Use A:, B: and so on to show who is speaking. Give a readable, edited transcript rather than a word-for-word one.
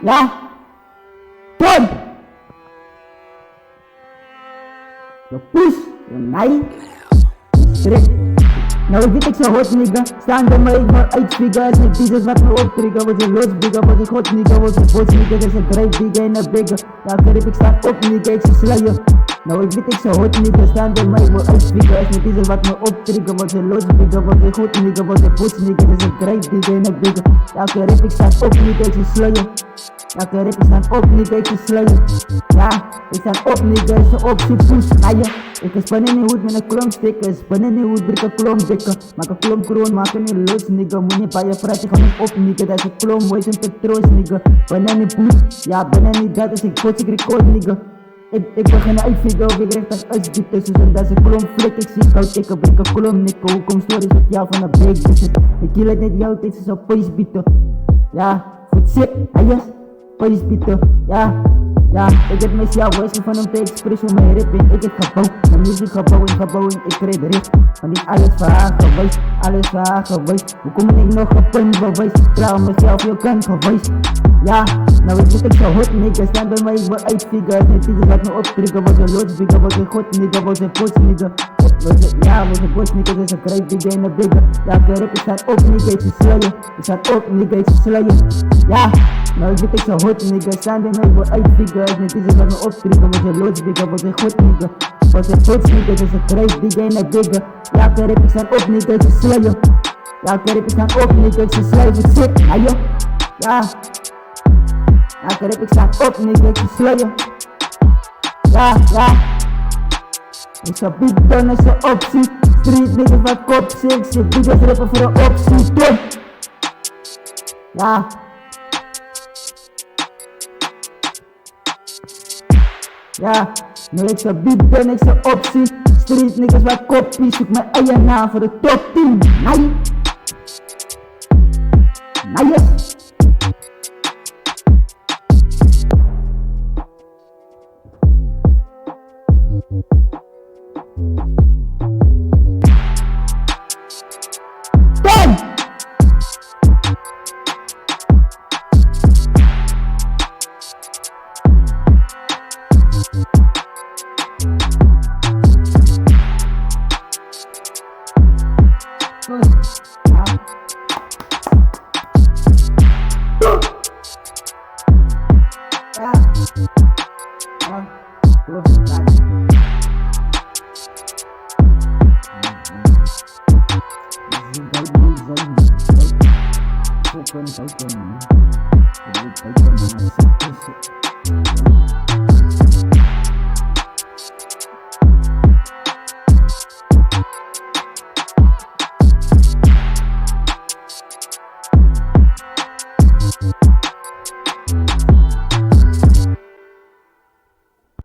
A: Ja. Kom! Je poes, je mij. Strik. Nou weet ik zo hot nigga, staan bij mij ik maar uitfigure. Het is niet wat me optriggeren, word je los bigger, word je god nigga, word je bots nigga. Er is een drijf digger en een bigger, ja krip ik sta op nigga, ik zie slayen. Nou ik weet ik zo hot nigga, staan bij mij ik maar uitfigure. Het is niet wat me optriggeren, word je los bigger, word je god nigga, word je bots nigga. Er is een drijf digger en een bigger, ja krip ik sta op nigga, ik zie slayen. Ja krip ik sta op nigga, ik zie slayen. Ja, ik sta op nigga, ik zie op, zie poes, naaien. Ik span in die hoed met een klomp stikken, span in die hoed, breek een klomp dikken. Maak een klomp kroon, maak een niet los nigga. Moet niet bij je vragen, ga niet op nigga. Dat is een klomp, wees een petroos nigga. Ben er niet poes, ja ben er niet dat, dus ik pots, ik record nigga. Ik begin uitfigure of ik recht als uitdiep tussen. Dat is een klomp flik, ik zie koud, ik breek een klomp nigga. Hoe kom stories met jou van een break business? Ik kill het net jou, dit is een pace bieten. Ja, goed zit, yes, pace bieten, ja. Ja, ik heb mis jou, wees van hem te expressen mijn ripping. Ik heb gebouwd, mijn muziek gebouwd, ik kreeg bericht. Maar niet alles voor haar geweest, alles voor haar geweest. Hoe kom ik nog een punt bewijs? Trouw mezelf, je kan geweest. Ja, nou ik weet ik zo hot nigga, staan bij mij, ik wil uitfigure. Het is niet wat me optriggeren, word je los bigger, word je god nigga, word je bots nigga. Ja, word je bots nigga, dus een krijg digger en een bigger. Ja, kerk, ik sta op nigga, ik zie slayen. Ik sta op nigga, ik zie slayen. Ja, nou ik weet ik zo hot nigga, staan bij mij, ik wil uitfigure. Het is wat me optriggeren, word je los bigger, word je god nigga. Word je bots nigga, dus een krijg digger en een bigger. Ja, kerk, ik sta op nigga, ik zie slayen. Ja, kerk, ik sta op nigga, ik zie slayen, ik zit, ayo. Ja. Ja, krip, ik sta op nigga, ik zie slayen. Ja, ja. Ik zou big down als een optie. Street niggas wat kop zit. Zit biggers rippen voor een optie. Tom. Ja. Ja. Nee, ik zou big down, ik zou optie. Street niggas wat kopie. Zoek mijn eigen naam voor de top 10. Nee. Nice. Open.